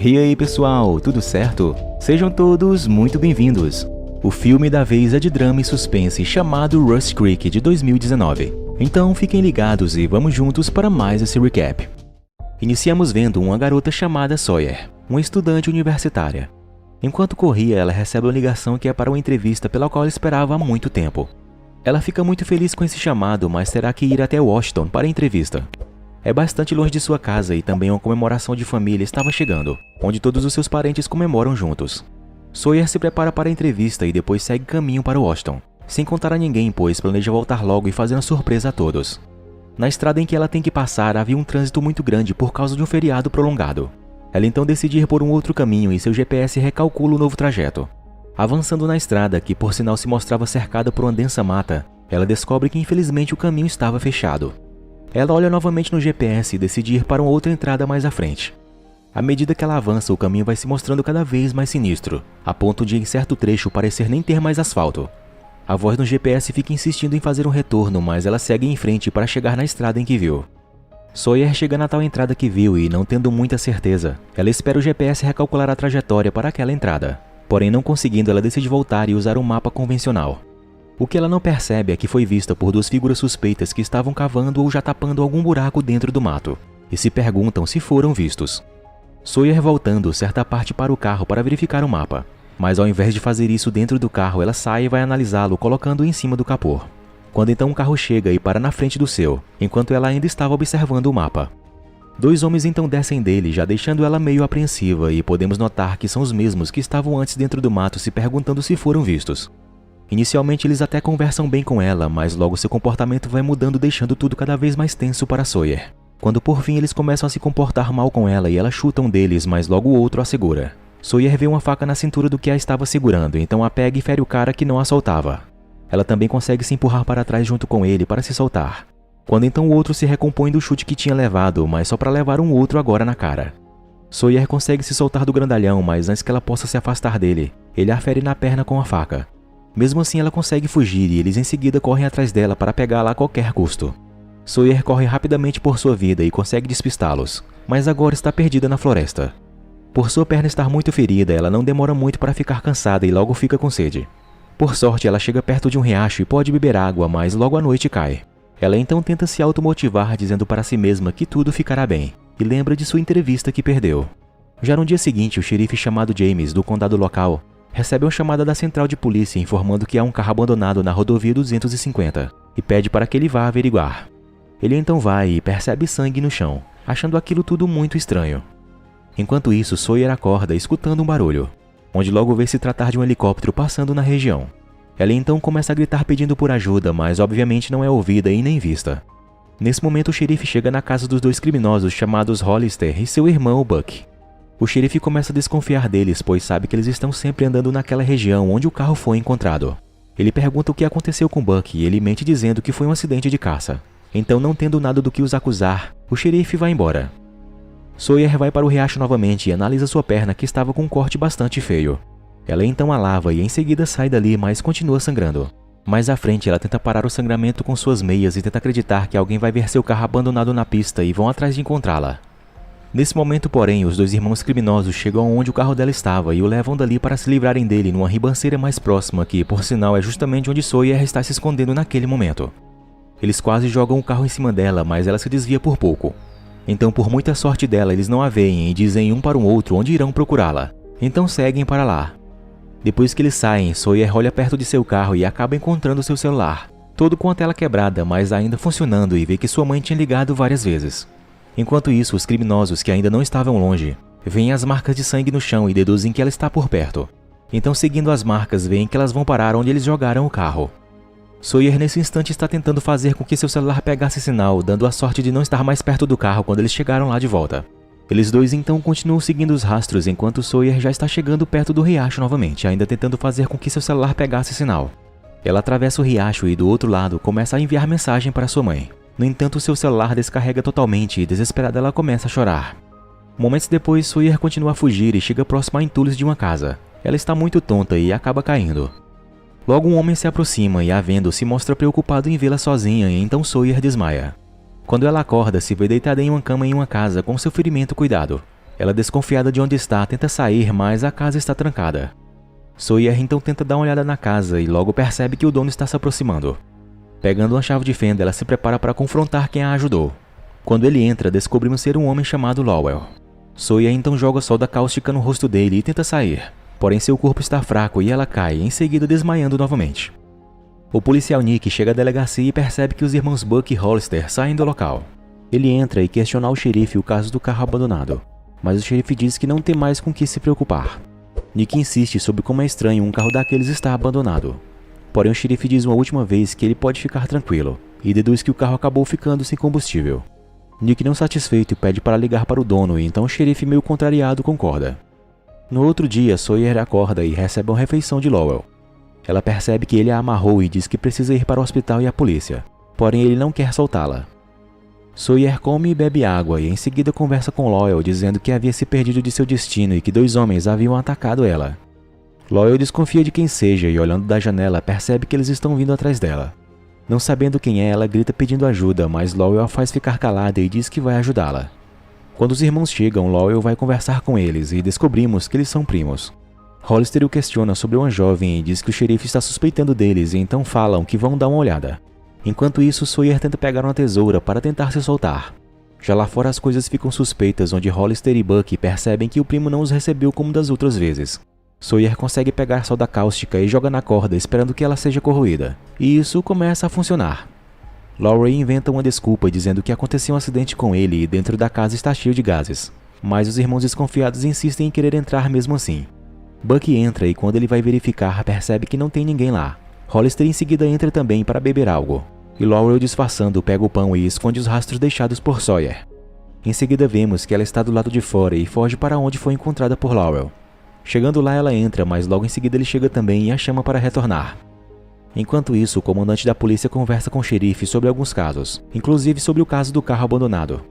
E aí pessoal, tudo certo? Sejam todos muito bem-vindos. O filme da vez é de drama e suspense chamado Rust Creek de 2019. Então fiquem ligados e vamos juntos para mais esse recap. Iniciamos vendo uma garota chamada Sawyer, uma estudante universitária. Enquanto corria, ela recebe uma ligação que é para uma entrevista pela qual ela esperava há muito tempo. Ela fica muito feliz com esse chamado, mas terá que ir até Washington para a entrevista. É bastante longe de sua casa e também uma comemoração de família estava chegando, onde todos os seus parentes comemoram juntos. Sawyer se prepara para a entrevista e depois segue caminho para Washington, sem contar a ninguém, pois planeja voltar logo e fazer uma surpresa a todos. Na estrada em que ela tem que passar havia um trânsito muito grande por causa de um feriado prolongado. Ela então decide ir por um outro caminho e seu GPS recalcula o novo trajeto. Avançando na estrada, que por sinal se mostrava cercada por uma densa mata, ela descobre que infelizmente o caminho estava fechado. Ela olha novamente no GPS e decide ir para uma outra entrada mais à frente. À medida que ela avança, o caminho vai se mostrando cada vez mais sinistro, a ponto de em certo trecho parecer nem ter mais asfalto. A voz no GPS fica insistindo em fazer um retorno, mas ela segue em frente para chegar na estrada em que viu. Sawyer chega na tal entrada que viu e, não tendo muita certeza, ela espera o GPS recalcular a trajetória para aquela entrada. Porém, não conseguindo, ela decide voltar e usar um mapa convencional. O que ela não percebe é que foi vista por duas figuras suspeitas que estavam cavando ou já tapando algum buraco dentro do mato, e se perguntam se foram vistos. Sawyer voltando certa parte para o carro para verificar o mapa, mas ao invés de fazer isso dentro do carro, ela sai e vai analisá-lo colocando-o em cima do capô. Quando então um carro chega e para na frente do seu, enquanto ela ainda estava observando o mapa. Dois homens então descem dele, já deixando ela meio apreensiva, e podemos notar que são os mesmos que estavam antes dentro do mato se perguntando se foram vistos. Inicialmente eles até conversam bem com ela, mas logo seu comportamento vai mudando, deixando tudo cada vez mais tenso para Sawyer. Quando por fim eles começam a se comportar mal com ela e ela chuta um deles, mas logo o outro a segura. Sawyer vê uma faca na cintura do que a estava segurando, então a pega e fere o cara que não a soltava. Ela também consegue se empurrar para trás junto com ele para se soltar. Quando então o outro se recompõe do chute que tinha levado, mas só para levar um outro agora na cara. Sawyer consegue se soltar do grandalhão, mas antes que ela possa se afastar dele, ele a fere na perna com a faca. Mesmo assim ela consegue fugir e eles em seguida correm atrás dela para pegá-la a qualquer custo. Sawyer corre rapidamente por sua vida e consegue despistá-los, mas agora está perdida na floresta. Por sua perna estar muito ferida, ela não demora muito para ficar cansada e logo fica com sede. Por sorte, ela chega perto de um riacho e pode beber água, mas logo a noite cai. Ela então tenta se automotivar dizendo para si mesma que tudo ficará bem, e lembra de sua entrevista que perdeu. Já no dia seguinte, o xerife chamado James, do condado local, recebe uma chamada da central de polícia informando que há um carro abandonado na rodovia 250 e pede para que ele vá averiguar. Ele então vai e percebe sangue no chão, achando aquilo tudo muito estranho. Enquanto isso, Sawyer acorda escutando um barulho, onde logo vê se tratar de um helicóptero passando na região. Ela então começa a gritar pedindo por ajuda, mas obviamente não é ouvida e nem vista. Nesse momento o xerife chega na casa dos dois criminosos chamados Hollister e seu irmão Buck. O xerife começa a desconfiar deles, pois sabe que eles estão sempre andando naquela região onde o carro foi encontrado. Ele pergunta o que aconteceu com Buck e ele mente dizendo que foi um acidente de caça. Então, não tendo nada do que os acusar, o xerife vai embora. Sawyer vai para o riacho novamente e analisa sua perna que estava com um corte bastante feio. Ela então a lava e em seguida sai dali, mas continua sangrando. Mais à frente ela tenta parar o sangramento com suas meias e tenta acreditar que alguém vai ver seu carro abandonado na pista e vão atrás de encontrá-la. Nesse momento, porém, os dois irmãos criminosos chegam onde o carro dela estava e o levam dali para se livrarem dele numa ribanceira mais próxima que, por sinal, é justamente onde Sawyer está se escondendo naquele momento. Eles quase jogam o carro em cima dela, mas ela se desvia por pouco. Então, por muita sorte dela, eles não a veem e dizem um para o outro onde irão procurá-la. Então seguem para lá. Depois que eles saem, Sawyer olha perto de seu carro e acaba encontrando seu celular, todo com a tela quebrada, mas ainda funcionando, e vê que sua mãe tinha ligado várias vezes. Enquanto isso, os criminosos, que ainda não estavam longe, veem as marcas de sangue no chão e deduzem que ela está por perto. Então, seguindo as marcas, veem que elas vão parar onde eles jogaram o carro. Sawyer nesse instante está tentando fazer com que seu celular pegasse sinal, dando a sorte de não estar mais perto do carro quando eles chegaram lá de volta. Eles dois então continuam seguindo os rastros enquanto Sawyer já está chegando perto do riacho novamente, ainda tentando fazer com que seu celular pegasse sinal. Ela atravessa o riacho e do outro lado começa a enviar mensagem para sua mãe. No entanto, seu celular descarrega totalmente e desesperada ela começa a chorar. Momentos depois, Sawyer continua a fugir e chega próximo a entulhos de uma casa. Ela está muito tonta e acaba caindo. Logo um homem se aproxima e, a vendo, se mostra preocupado em vê-la sozinha e então Sawyer desmaia. Quando ela acorda, se vê deitada em uma cama em uma casa com seu ferimento cuidado. Ela, desconfiada de onde está, tenta sair, mas a casa está trancada. Sawyer então tenta dar uma olhada na casa e logo percebe que o dono está se aproximando. Pegando uma chave de fenda, ela se prepara para confrontar quem a ajudou. Quando ele entra, descobrimos ser um homem chamado Lowell. Sawyer então joga solda cáustica no rosto dele e tenta sair, porém seu corpo está fraco e ela cai, em seguida desmaiando novamente. O policial Nick chega à delegacia e percebe que os irmãos Buck e Hollister saem do local. Ele entra e questiona ao xerife o caso do carro abandonado, mas o xerife diz que não tem mais com que se preocupar. Nick insiste sobre como é estranho um carro daqueles estar abandonado. Porém o xerife diz uma última vez que ele pode ficar tranquilo, e deduz que o carro acabou ficando sem combustível. Nick, não satisfeito, pede para ligar para o dono e então o xerife, meio contrariado, concorda. No outro dia, Sawyer acorda e recebe uma refeição de Lowell. Ela percebe que ele a amarrou e diz que precisa ir para o hospital e a polícia, porém ele não quer soltá-la. Sawyer come e bebe água e em seguida conversa com Lowell dizendo que havia se perdido de seu destino e que 2 homens haviam atacado ela. Lowell desconfia de quem seja e, olhando da janela, percebe que eles estão vindo atrás dela. Não sabendo quem é, ela grita pedindo ajuda, mas Lowell a faz ficar calada e diz que vai ajudá-la. Quando os irmãos chegam, Lowell vai conversar com eles e descobrimos que eles são primos. Hollister o questiona sobre uma jovem e diz que o xerife está suspeitando deles e então falam que vão dar uma olhada. Enquanto isso, Sawyer tenta pegar uma tesoura para tentar se soltar. Já lá fora as coisas ficam suspeitas, onde Hollister e Buck percebem que o primo não os recebeu como das outras vezes. Sawyer consegue pegar solda cáustica e joga na corda esperando que ela seja corroída, e isso começa a funcionar. Laurie inventa uma desculpa dizendo que aconteceu um acidente com ele e dentro da casa está cheio de gases, mas os irmãos desconfiados insistem em querer entrar mesmo assim. Buck entra e quando ele vai verificar percebe que não tem ninguém lá. Hollister em seguida entra também para beber algo, e Laurel, disfarçando, pega o pão e esconde os rastros deixados por Sawyer. Em seguida vemos que ela está do lado de fora e foge para onde foi encontrada por Laurel. Chegando lá ela entra, mas logo em seguida ele chega também e a chama para retornar. Enquanto isso, o comandante da polícia conversa com o xerife sobre alguns casos, inclusive sobre o caso do carro abandonado.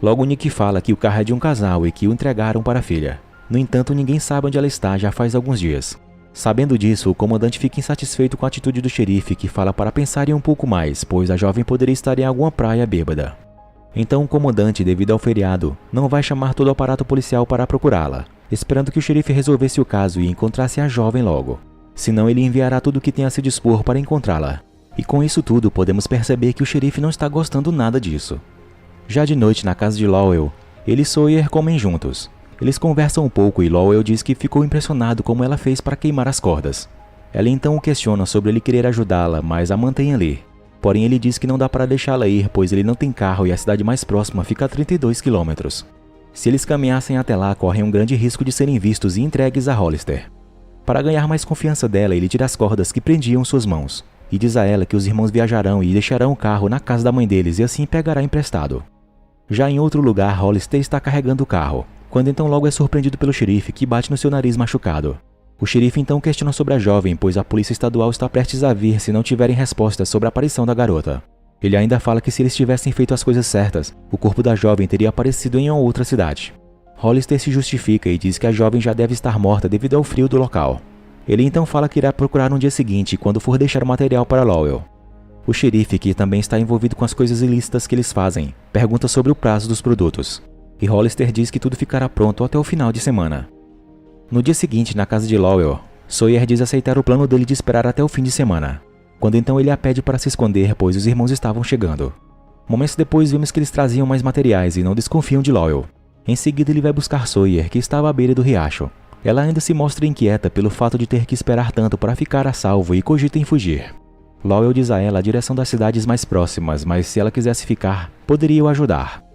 Logo Nick fala que o carro é de um casal e que o entregaram para a filha. No entanto, ninguém sabe onde ela está já faz alguns dias. Sabendo disso, o comandante fica insatisfeito com a atitude do xerife, que fala para pensarem um pouco mais, pois a jovem poderia estar em alguma praia bêbada. Então o comandante, devido ao feriado, não vai chamar todo o aparato policial para procurá-la, esperando que o xerife resolvesse o caso e encontrasse a jovem logo. Senão ele enviará tudo o que tem a se dispor para encontrá-la. E com isso tudo, podemos perceber que o xerife não está gostando nada disso. Já de noite, na casa de Lowell, ele e Sawyer comem juntos. Eles conversam um pouco e Lowell diz que ficou impressionado como ela fez para queimar as cordas. Ela então o questiona sobre ele querer ajudá-la, mas a mantém ali. Porém ele diz que não dá para deixá-la ir, pois ele não tem carro e a cidade mais próxima fica a 32 km. Se eles caminhassem até lá, correm um grande risco de serem vistos e entregues a Hollister. Para ganhar mais confiança dela, ele tira as cordas que prendiam suas mãos, e diz a ela que os irmãos viajarão e deixarão o carro na casa da mãe deles e assim pegará emprestado. Já em outro lugar, Hollister está carregando o carro, quando então logo é surpreendido pelo xerife, que bate no seu nariz machucado. O xerife então questiona sobre a jovem, pois a polícia estadual está prestes a vir se não tiverem respostas sobre a aparição da garota. Ele ainda fala que se eles tivessem feito as coisas certas, o corpo da jovem teria aparecido em uma outra cidade. Hollister se justifica e diz que a jovem já deve estar morta devido ao frio do local. Ele então fala que irá procurar no dia seguinte, quando for deixar o material para Lowell. O xerife, que também está envolvido com as coisas ilícitas que eles fazem, pergunta sobre o prazo dos produtos. E Hollister diz que tudo ficará pronto até o final de semana. No dia seguinte, na casa de Lowell, Sawyer diz aceitar o plano dele de esperar até o fim de semana, quando então ele a pede para se esconder, pois os irmãos estavam chegando. Momentos depois vimos que eles traziam mais materiais e não desconfiam de Lowell. Em seguida ele vai buscar Sawyer, que estava à beira do riacho. Ela ainda se mostra inquieta pelo fato de ter que esperar tanto para ficar a salvo e cogita em fugir. Lowell diz a ela a direção das cidades mais próximas, mas se ela quisesse ficar, poderia o ajudar.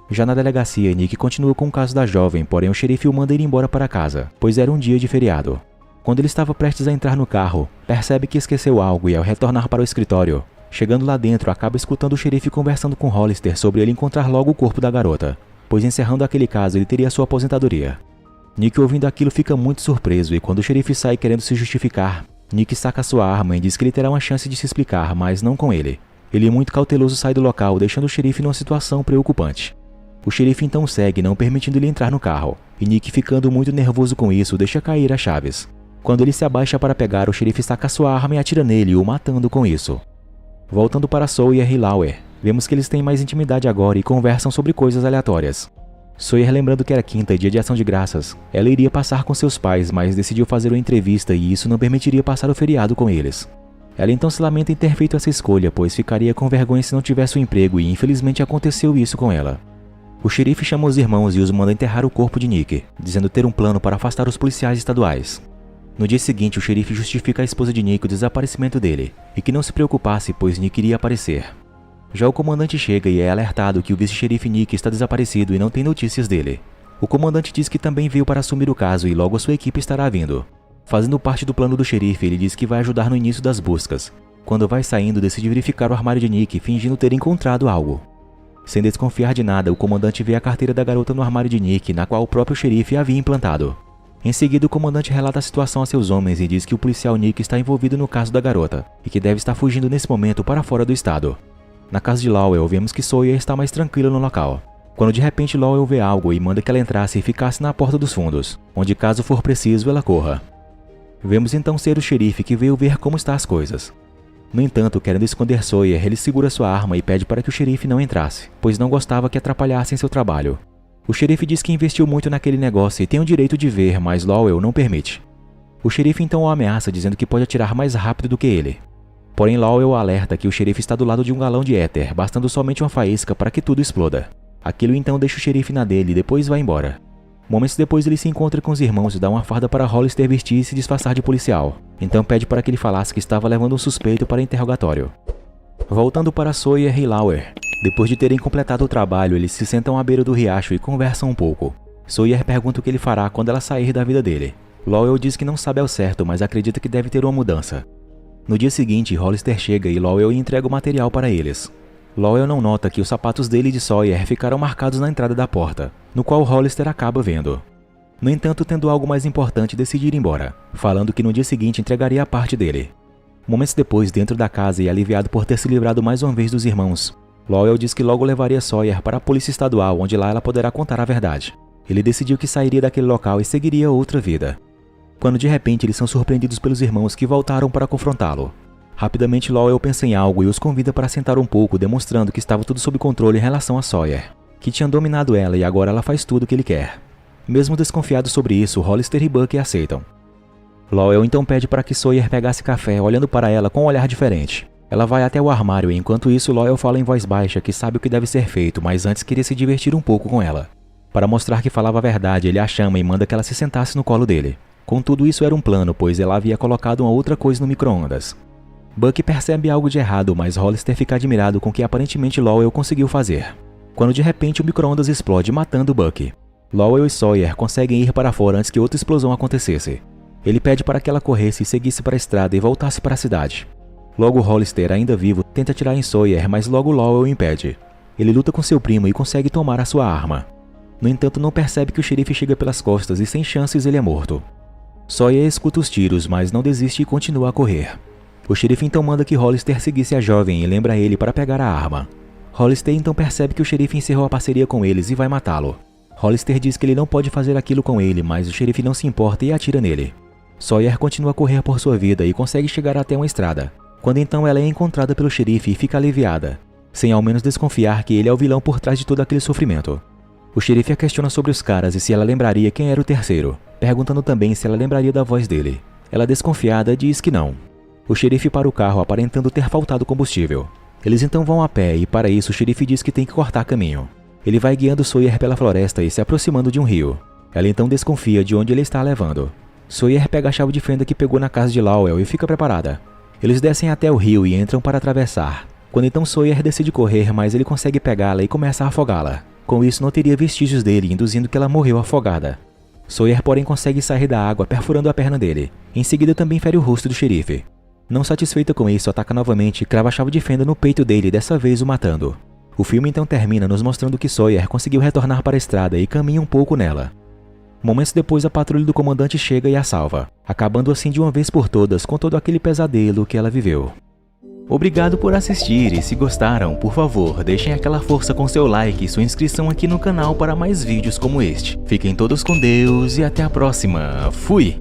Já na delegacia, Nick continua com o caso da jovem, porém o xerife o manda ir embora para casa, pois era um dia de feriado. Quando ele estava prestes a entrar no carro, percebe que esqueceu algo e ao retornar para o escritório, chegando lá dentro, acaba escutando o xerife conversando com Hollister sobre ele encontrar logo o corpo da garota, pois encerrando aquele caso ele teria sua aposentadoria. Nick, ouvindo aquilo, fica muito surpreso e quando o xerife sai querendo se justificar, Nick saca sua arma e diz que ele terá uma chance de se explicar, mas não com ele. Ele, muito cauteloso, sai do local, deixando o xerife numa situação preocupante. O xerife então segue, não permitindo ele entrar no carro, e Nick, ficando muito nervoso com isso, deixa cair as chaves. Quando ele se abaixa para pegar, o xerife saca sua arma e atira nele, o matando com isso. Voltando para Sawyer e Lauer, vemos que eles têm mais intimidade agora e conversam sobre coisas aleatórias. Sawyer, lembrando que era quinta e dia de ação de graças, ela iria passar com seus pais, mas decidiu fazer uma entrevista e isso não permitiria passar o feriado com eles. Ela então se lamenta em ter feito essa escolha, pois ficaria com vergonha se não tivesse um emprego e infelizmente aconteceu isso com ela. O xerife chama os irmãos e os manda enterrar o corpo de Nick, dizendo ter um plano para afastar os policiais estaduais. No dia seguinte, o xerife justifica à esposa de Nick o desaparecimento dele, e que não se preocupasse, pois Nick iria aparecer. Já o comandante chega e é alertado que o vice-xerife Nick está desaparecido e não tem notícias dele. O comandante diz que também veio para assumir o caso e logo a sua equipe estará vindo. Fazendo parte do plano do xerife, ele diz que vai ajudar no início das buscas. Quando vai saindo, decide verificar o armário de Nick, fingindo ter encontrado algo. Sem desconfiar de nada, o comandante vê a carteira da garota no armário de Nick, na qual o próprio xerife havia implantado. Em seguida, o comandante relata a situação a seus homens e diz que o policial Nick está envolvido no caso da garota, e que deve estar fugindo nesse momento para fora do estado. Na casa de Lowell, vemos que Sawyer está mais tranquila no local, quando de repente Lowell vê algo e manda que ela entrasse e ficasse na porta dos fundos, onde caso for preciso ela corra. Vemos então ser o xerife que veio ver como estão as coisas. No entanto, querendo esconder Sawyer, ele segura sua arma e pede para que o xerife não entrasse, pois não gostava que atrapalhassem seu trabalho. O xerife diz que investiu muito naquele negócio e tem o direito de ver, mas Lowell não permite. O xerife então o ameaça dizendo que pode atirar mais rápido do que ele. Porém, Lowell alerta que o xerife está do lado de um galão de éter, bastando somente uma faísca para que tudo exploda. Aquilo então deixa o xerife na dele e depois vai embora. Momentos depois ele se encontra com os irmãos e dá uma farda para Hollister vestir e se disfarçar de policial. Então pede para que ele falasse que estava levando um suspeito para interrogatório. Voltando para Sawyer e Lowell. Depois de terem completado o trabalho, eles se sentam à beira do riacho e conversam um pouco. Sawyer pergunta o que ele fará quando ela sair da vida dele. Lowell diz que não sabe ao certo, mas acredita que deve ter uma mudança. No dia seguinte, Hollister chega e Lowell entrega o material para eles. Lowell não nota que os sapatos dele e de Sawyer ficaram marcados na entrada da porta, no qual Hollister acaba vendo. No entanto, tendo algo mais importante, decide ir embora, falando que no dia seguinte entregaria a parte dele. Momentos depois, dentro da casa e aliviado por ter se livrado mais uma vez dos irmãos, Lowell diz que logo levaria Sawyer para a polícia estadual, onde lá ela poderá contar a verdade. Ele decidiu que sairia daquele local e seguiria outra vida. Quando de repente eles são surpreendidos pelos irmãos que voltaram para confrontá-lo. Rapidamente Lowell pensa em algo e os convida para sentar um pouco, demonstrando que estava tudo sob controle em relação a Sawyer, que tinha dominado ela e agora ela faz tudo o que ele quer. Mesmo desconfiado sobre isso, Hollister e Buck aceitam. Lowell então pede para que Sawyer pegasse café, olhando para ela com um olhar diferente. Ela vai até o armário e enquanto isso Lowell fala em voz baixa que sabe o que deve ser feito, mas antes queria se divertir um pouco com ela. Para mostrar que falava a verdade, ele a chama e manda que ela se sentasse no colo dele. Contudo, isso era um plano, pois ela havia colocado uma outra coisa no micro-ondas. Buck percebe algo de errado, mas Hollister fica admirado com o que aparentemente Lowell conseguiu fazer. Quando de repente o micro-ondas explode, matando Buck. Lowell e Sawyer conseguem ir para fora antes que outra explosão acontecesse. Ele pede para que ela corresse e seguisse para a estrada e voltasse para a cidade. Logo Hollister, ainda vivo, tenta atirar em Sawyer, mas logo Lowell o impede. Ele luta com seu primo e consegue tomar a sua arma. No entanto, não percebe que o xerife chega pelas costas e sem chances ele é morto. Sawyer escuta os tiros, mas não desiste e continua a correr. O xerife então manda que Hollister seguisse a jovem e lembra ele para pegar a arma. Hollister então percebe que o xerife encerrou a parceria com eles e vai matá-lo. Hollister diz que ele não pode fazer aquilo com ele, mas o xerife não se importa e atira nele. Sawyer continua a correr por sua vida e consegue chegar até uma estrada, quando então ela é encontrada pelo xerife e fica aliviada, sem ao menos desconfiar que ele é o vilão por trás de todo aquele sofrimento. O xerife a questiona sobre os caras e se ela lembraria quem era o terceiro, perguntando também se ela lembraria da voz dele. Ela, desconfiada, diz que não. O xerife para o carro aparentando ter faltado combustível. Eles então vão a pé e para isso o xerife diz que tem que cortar caminho. Ele vai guiando Sawyer pela floresta e se aproximando de um rio. Ela então desconfia de onde ele está a levando. Sawyer pega a chave de fenda que pegou na casa de Lowell e fica preparada. Eles descem até o rio e entram para atravessar. Quando então Sawyer decide correr, mas ele consegue pegá-la e começa a afogá-la. Com isso não teria vestígios dele, induzindo que ela morreu afogada. Sawyer porém consegue sair da água perfurando a perna dele. Em seguida também fere o rosto do xerife. Não satisfeita com isso, ataca novamente e crava a chave de fenda no peito dele, dessa vez o matando. O filme então termina nos mostrando que Sawyer conseguiu retornar para a estrada e caminha um pouco nela. Momentos depois a patrulha do comandante chega e a salva, acabando assim de uma vez por todas com todo aquele pesadelo que ela viveu. Obrigado por assistir e se gostaram, por favor, deixem aquela força com seu like e sua inscrição aqui no canal para mais vídeos como este. Fiquem todos com Deus e até a próxima. Fui!